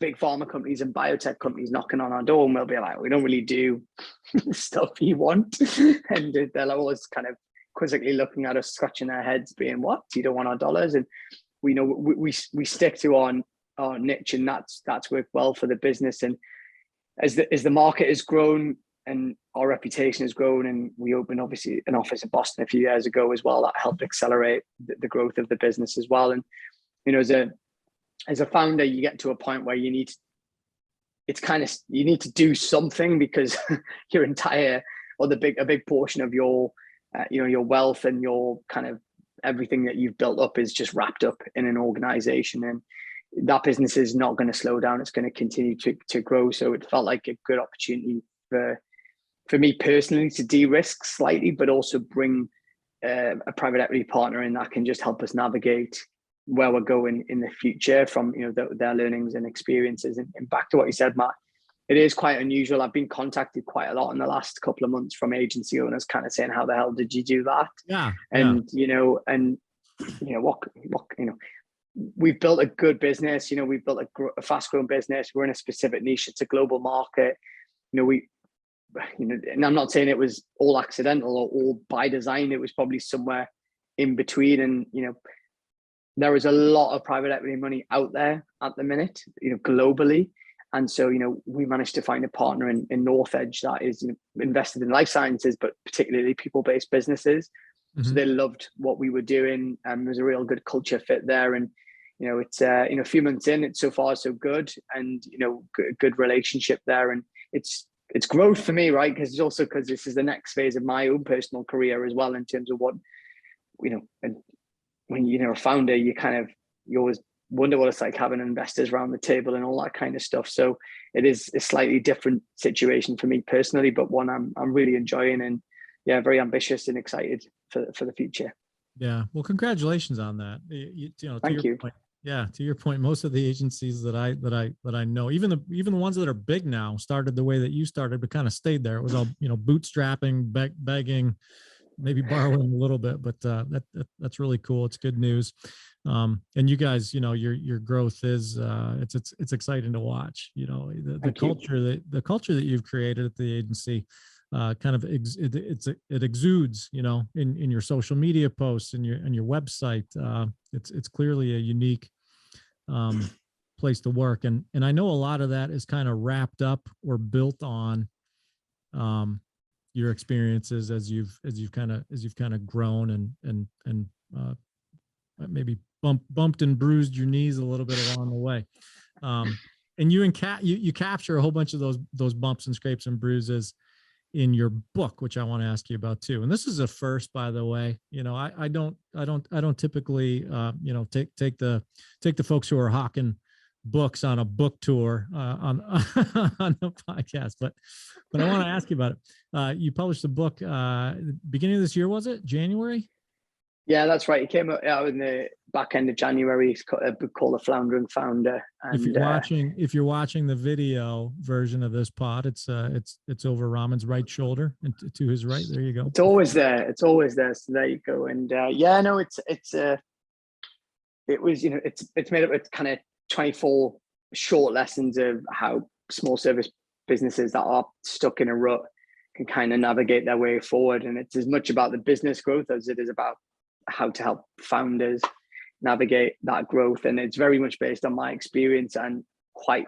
big pharma companies and biotech companies knocking on our door, and we'll be like, we don't really do stuff you want. And they'll always kind of quizzically looking at us, scratching their heads, being, what? You don't want our dollars? And we stick to our niche, and that's worked well for the business. And as the market has grown and our reputation has grown, and we opened obviously an office in Boston a few years ago as well, that helped accelerate the growth of the business as well. And as a founder, you get to a point where you need to do something, because your entire, or a big portion of your your wealth and your kind of everything that you've built up is just wrapped up in an organization, and that business is not going to slow down. It's going to continue to grow. So it felt like a good opportunity for me personally to de-risk slightly, but also bring a private equity partner in that can just help us navigate where we're going in the future from, you know, their learnings and experiences. And back to what you said, Matt, it is quite unusual. I've been contacted quite a lot in the last couple of months from agency owners kind of saying, how the hell did you do that? Yeah. And, you know, what, you know, we've built a good business, you know, we've built a fast growing business. We're in a specific niche. It's a global market. You know, and I'm not saying it was all accidental or all by design. It was probably somewhere in between. And, you know, there is a lot of private equity money out there at the minute, you know, globally. And so, you know, we managed to find a partner in North Edge that is, you know, invested in life sciences, but particularly people-based businesses. Mm-hmm. So they loved what we were doing, and there was a real good culture fit there. And, you know, it's, you know, a few months in, it's so far so good, and, you know, good relationship there. And it's growth for me, right? Because it's also because this is the next phase of my own personal career as well, in terms of what, you know, and when you're a founder, you always wonder what it's like having investors around the table and all that kind of stuff. So it is a slightly different situation for me personally, but one I'm really enjoying, and yeah, very ambitious and excited for the future. Yeah. Well, congratulations on that. You know, Thank you. Point, yeah, to your point, most of the agencies that I know, even the ones that are big now, started the way that you started, but kind of stayed there. It was all, you know, bootstrapping, begging, maybe borrowing a little bit, but that's really cool. It's good news. And you guys, you know, your growth is it's exciting to watch. You know, the culture that you've created at the agency, kind of it exudes, you know, in your social media posts and your website. It's clearly a unique place to work, and I know a lot of that is kind of wrapped up or built on your experiences as you've kind of grown and maybe bumped and bruised your knees a little bit along the way. And you capture a whole bunch of those bumps and scrapes and bruises in your book, which I want to ask you about too. And this is a first, by the way. You know, I don't typically you know, take the folks who are hawking books on a book tour on the podcast, but I want to ask you about it. You published a book beginning of this year, was it January? Yeah, that's right. It came out in the back end of January. It's a book called The Floundering Founder. And if you're watching the video version of this pod, it's over Raman's right shoulder and to his right. There you go. It's always there. It's always there. So there you go. And yeah, no, it was, you know, it's made up of kind of 24 short lessons of how small service businesses that are stuck in a rut can kind of navigate their way forward. And it's as much about the business growth as it is about how to help founders navigate that growth. And it's very much based on my experience and quite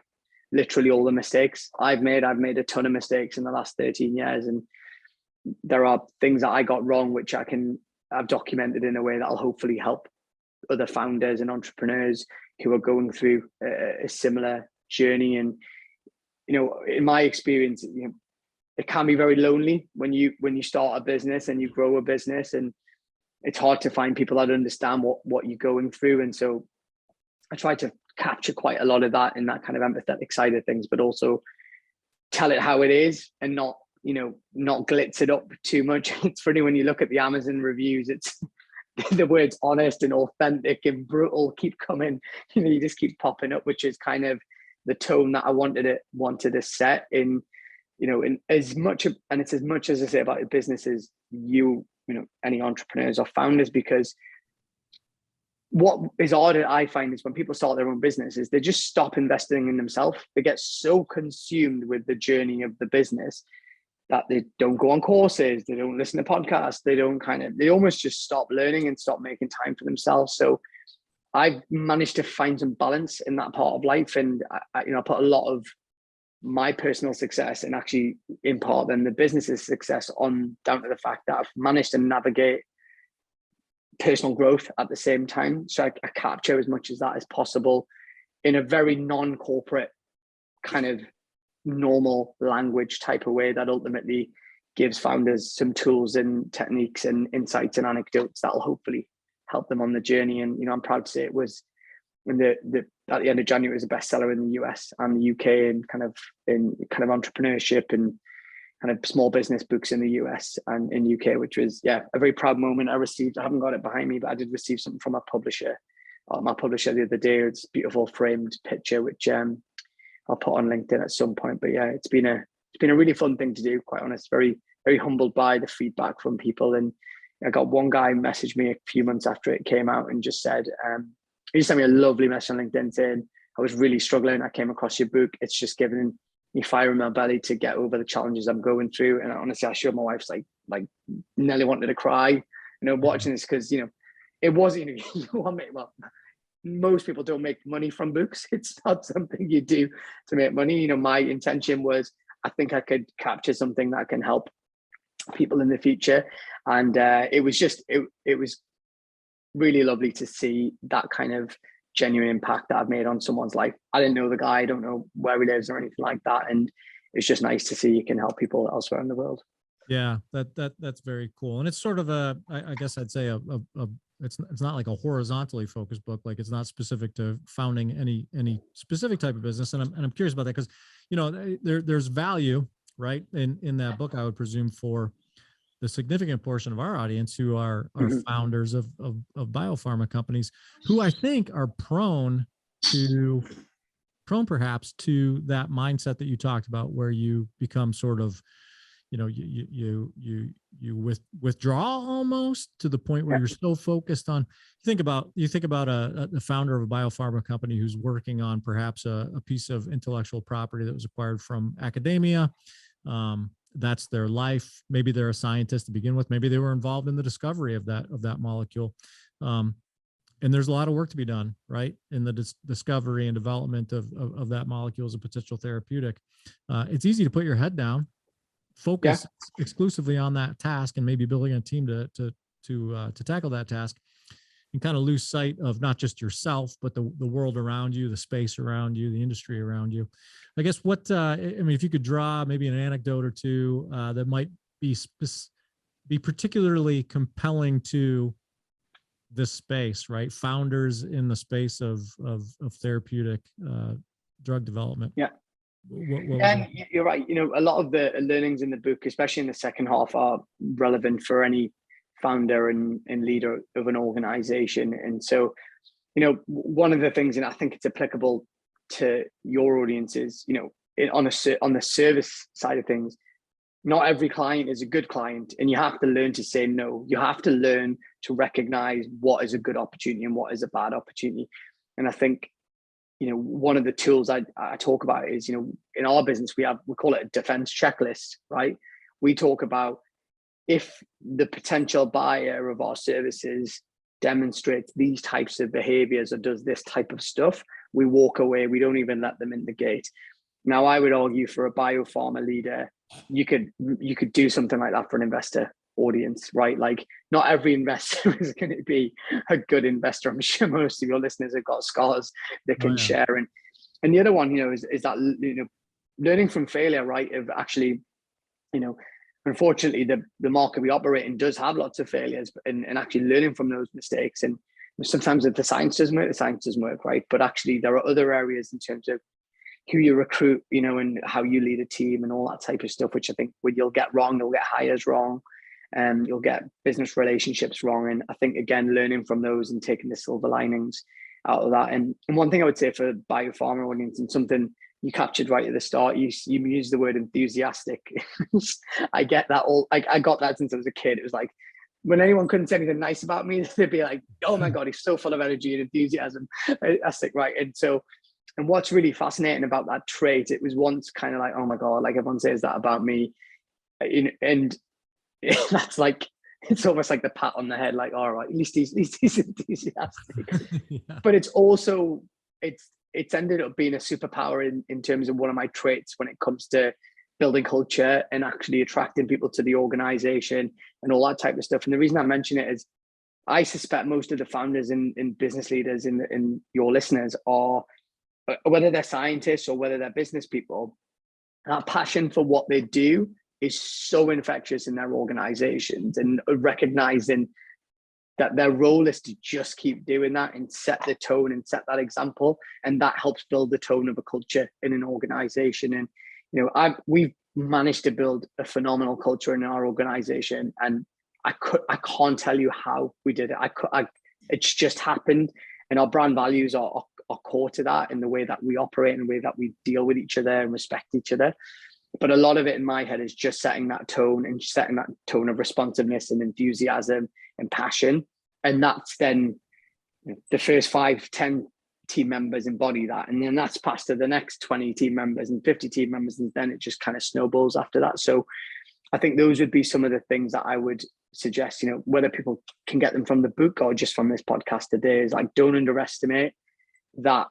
literally all the mistakes I've made. I've made a ton of mistakes in the last 13 years. And there are things that I got wrong, which I've documented in a way that'll hopefully help other founders and entrepreneurs who are going through a similar journey. And, you know, in my experience, you know, it can be very lonely when you start a business and you grow a business, and it's hard to find people that understand what you're going through. And so I try to capture quite a lot of that in that kind of empathetic side of things, but also tell it how it is and not glitz it up too much. It's funny when you look at the Amazon reviews, it's the words honest and authentic and brutal keep coming. You know, you just keep popping up, which is kind of the tone that I wanted to set in, you know, in as much as I say about businesses, you know, any entrepreneurs or founders, because what is odd, I find, is when people start their own businesses, they just stop investing in themselves. They get so consumed with the journey of the business that they don't go on courses, they don't listen to podcasts, they almost just stop learning and stop making time for themselves. So I've managed to find some balance in that part of life. And I put a lot of my personal success and actually in part then the business's success down to the fact that I've managed to navigate personal growth at the same time. So I capture as much of that as possible in a very non-corporate kind of normal language type of way that ultimately gives founders some tools and techniques and insights and anecdotes that'll hopefully help them on the journey. And, you know, I'm proud to say it was at the end of January, it was a bestseller in the US and the UK and kind of entrepreneurship and kind of small business books in the US and in UK, which was, a very proud moment. I haven't got it behind me, but I did receive something from my publisher the other day. It's a beautiful framed picture, which I'll put on LinkedIn at some point. But yeah, it's been a really fun thing to do, quite honest. Very, very humbled by the feedback from people. And I got one guy message me a few months after it came out and just said, he just sent me a lovely message on LinkedIn saying, I was really struggling. I came across your book. It's just given me fire in my belly to get over the challenges I'm going through. And honestly, I showed my wife's like nearly wanted to cry, watching this, because, it wasn't, well, most people don't make money from books. It's not something you do to make money. My intention was, I think I could capture something that can help people in the future. And it was really lovely to see that kind of genuine impact that I've made on someone's life. I didn't know the guy, I don't know where he lives or anything like that. And it's just nice to see you can help people elsewhere in the world. Yeah, that's very cool. And it's sort of I guess I'd say it's not like a horizontally focused book. Like, it's not specific to founding any specific type of business. And I'm curious about that, because, there's value, right, in that book, I would presume, for the significant portion of our audience who are founders of biopharma companies, who I think are prone perhaps to that mindset that you talked about, where you become sort of, you withdraw almost to the point where you're so focused on, you think about a founder of a biopharma company who's working on perhaps a piece of intellectual property that was acquired from academia. That's their life. Maybe they're a scientist to begin with. Maybe they were involved in the discovery of that molecule. And there's a lot of work to be done, right, in the discovery and development of that molecule as a potential therapeutic. It's easy to put your head down, focus exclusively on that task, and maybe building a team to tackle that task, and kind of lose sight of not just yourself, but the world around you, the space around you, the industry around you. I guess if you could draw maybe an anecdote or two that might be particularly compelling to this space, right? Founders in the space of therapeutic drug development. Yeah. And you're right. A lot of the learnings in the book, especially in the second half, are relevant for any founder and leader of an organization. And so, one of the things, and I think it's applicable to your audience, is, on the service side of things, not every client is a good client, and you have to learn to say no. You have to learn to recognize what is a good opportunity and what is a bad opportunity. And I think, one of the tools I talk about is, in our business, we call it a defense checklist, right? We talk about, if the potential buyer of our services demonstrates these types of behaviors or does this type of stuff, we walk away. We don't even let them in the gate. Now, I would argue for a biopharma leader, you could do something like that for an investor audience, right? Like, not every investor is going to be a good investor. I'm sure most of your listeners have got scars they can share. And the other one, is that, learning from failure, right? Of actually, unfortunately, the market we operate in does have lots of failures, and actually learning from those mistakes. And sometimes if the science doesn't work, right? But actually, there are other areas in terms of who you recruit, and how you lead a team and all that type of stuff, which I think you'll get wrong, you'll get hires wrong, and you'll get business relationships wrong. And I think, again, learning from those and taking the silver linings out of that. And one thing I would say for biopharma audience, and something you captured right at the start, you used the word enthusiastic. I get that I got that since I was a kid. It was like, when anyone couldn't say anything nice about me, they'd be like, oh my God, he's so full of energy and enthusiasm. That's it, right? And what's really fascinating about that trait, it was once kind of like, oh my God, like everyone says that about me. And that's like, it's almost like the pat on the head, like, all right, at least he's enthusiastic. But it's also, it's ended up being a superpower in terms of one of my traits when it comes to building culture and actually attracting people to the organization and all that type of stuff. And the reason I mention it is, I suspect most of the founders and business leaders in your listeners are, whether they're scientists or whether they're business people, that passion for what they do is so infectious in their organizations, and recognizing that their role is to just keep doing that and set the tone and set that example. And that helps build the tone of a culture in an organization. And, we've managed to build a phenomenal culture in our organization. And I can't tell you how we did it. It's just happened, and our brand values are core to that, in the way that we operate and the way that we deal with each other and respect each other. But a lot of it in my head is just setting that tone of responsiveness and enthusiasm and passion. And that's then the first 5-10 team members embody that. And then that's passed to the next 20 team members and 50 team members. And then it just kind of snowballs after that. So I think those would be some of the things that I would suggest, whether people can get them from the book or just from this podcast today, is like, don't underestimate that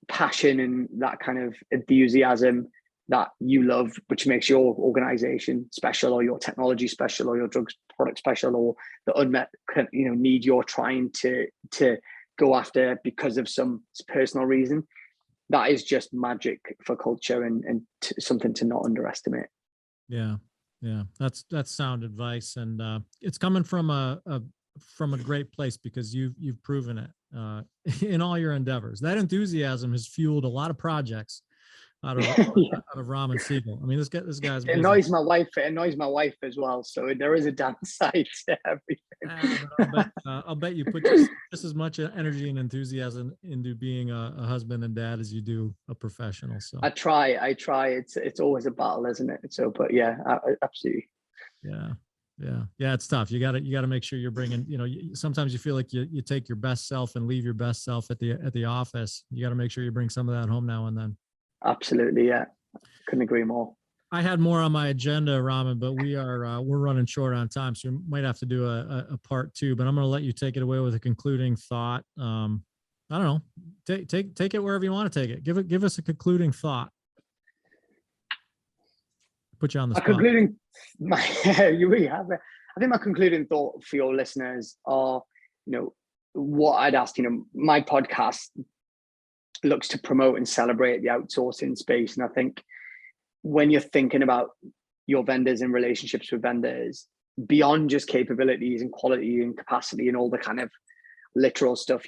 passion and that kind of enthusiasm that you love, which makes your organization special, or your technology special, or your drugs product special, or the unmet need you're trying to go after because of some personal reason. That is just magic for culture and something to not underestimate. Yeah. That's sound advice, and it's coming from a great place, because you've proven it in all your endeavors. That enthusiasm has fueled a lot of projects out of Raman Sehgal. I mean, this guy's it annoys my wife. It annoys my wife as well. So there is a downside to everything. I'll bet you put just as much energy and enthusiasm into being a husband and dad as you do a professional. So I try. It's always a battle, isn't it? So, but yeah, absolutely. Yeah. It's tough. You got to make sure you're bringing. Sometimes you feel like you take your best self and leave your best self at the office. You got to make sure you bring some of that home now and then. Absolutely, yeah. Couldn't agree more. I had more on my agenda, Raman, but we're running short on time, so we might have to do a part 2. But I'm going to let you take it away with a concluding thought. I don't know. Take it wherever you want to take it. Give us a concluding thought. Put you on the spot. You really have it. I think my concluding thought for your listeners are, what I'd ask. My podcast looks to promote and celebrate the outsourcing space. And I think when you're thinking about your vendors and relationships with vendors, beyond just capabilities and quality and capacity and all the kind of literal stuff,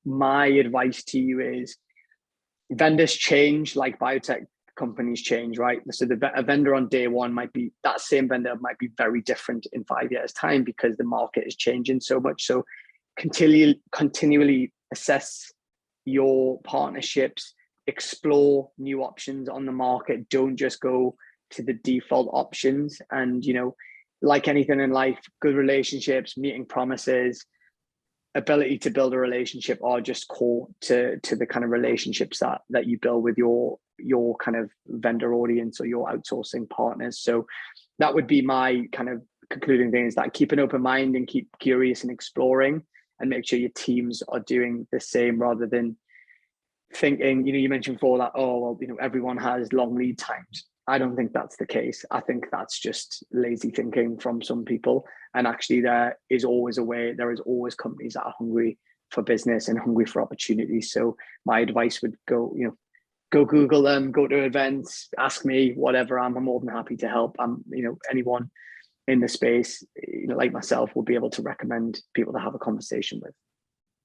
my advice to you is, vendors change like biotech companies change, right? So a vendor on day one that same vendor might be very different in 5 years' time, because the market is changing so much. So continually assess your partnerships, explore new options on the market. Don't just go to the default options. And like anything in life, good relationships, meeting promises, ability to build a relationship are just core to the kind of relationships that you build with your kind of vendor audience or your outsourcing partners. So that would be my kind of concluding thing, is that keep an open mind and keep curious and exploring, and make sure your teams are doing the same, rather than thinking, you mentioned before that, everyone has long lead times. I don't think that's the case. I think that's just lazy thinking from some people. And actually there is always companies that are hungry for business and hungry for opportunities. So my advice would go Google them, go to events, ask me, whatever. I'm more than happy to help. Anyone in the space, like myself, will be able to recommend people to have a conversation with.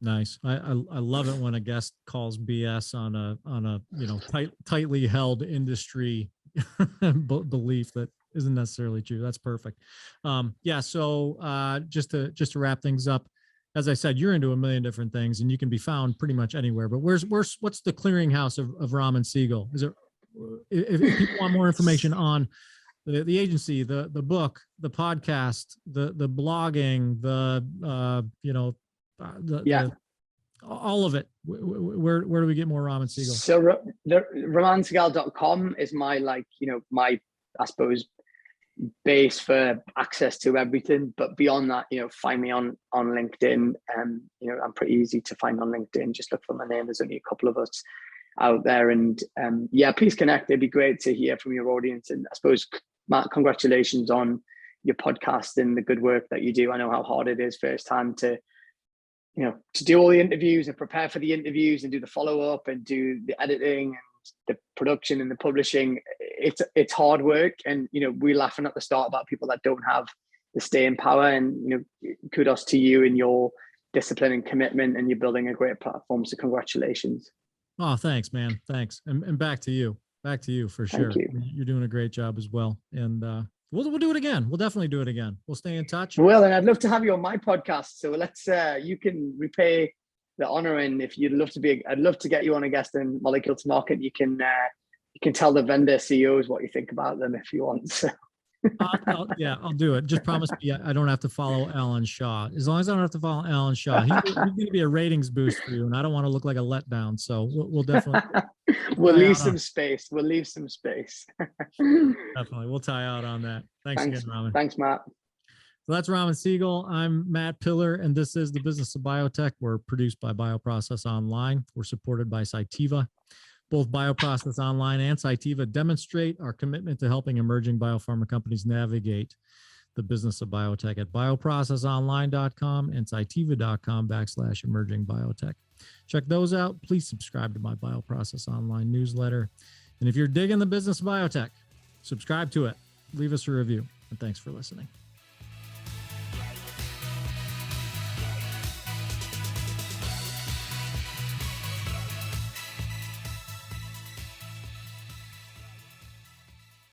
Nice. I love it when a guest calls BS on a tightly held industry belief that isn't necessarily true. That's perfect. So just to wrap things up, as I said, you're into a million different things, and you can be found pretty much anywhere. But what's the clearinghouse of Raman Sehgal? Is it, if people want more information on the agency, the book, the podcast, the blogging, all of it, where do we get more Raman Sehgal? So ramansehgal.com is my my, I suppose, base for access to everything. But beyond that, find me on LinkedIn. I'm pretty easy to find on LinkedIn. Just look for my name. There's only a couple of us out there, and please connect. It'd be great to hear from your audience. And I suppose, Matt, congratulations on your podcast and the good work that you do. I know how hard it is firsthand to do all the interviews and prepare for the interviews and do the follow-up and do the editing and the production and the publishing. It's hard work. And, we're laughing at the start about people that don't have the staying power, and, kudos to you and your discipline and commitment, and you're building a great platform. So congratulations. Oh, thanks, man. Thanks. And back to you. Back to you for Thank sure. you. You're doing a great job as well. And we'll do it again. We'll definitely do it again. We'll stay in touch. Well, and I'd love to have you on my podcast. So let's you can repay the honor, and if you'd love to be, I'd love to get you on a guest in Molecule to Market. You can tell the vendor CEOs what you think about them if you want. So. I'll do it. Just promise me I don't have to follow Alan Shaw. As long as I don't have to follow Alan Shaw, he's going to be a ratings boost for you, and I don't want to look like a letdown. So we'll definitely we'll leave some space. We'll leave some space. Definitely, we'll tie out on that. Thanks again, Raman. Thanks, Matt. So that's Raman Sehgal. I'm Matt Pillar, and this is the Business of Biotech. We're produced by Bioprocess Online. We're supported by Cytiva. Both Bioprocess Online and Cytiva demonstrate our commitment to helping emerging biopharma companies navigate the business of biotech at bioprocessonline.com and cytiva.com/emerging biotech. Check those out. Please subscribe to my Bioprocess Online newsletter. And if you're digging the business of biotech, subscribe to it. Leave us a review. And thanks for listening.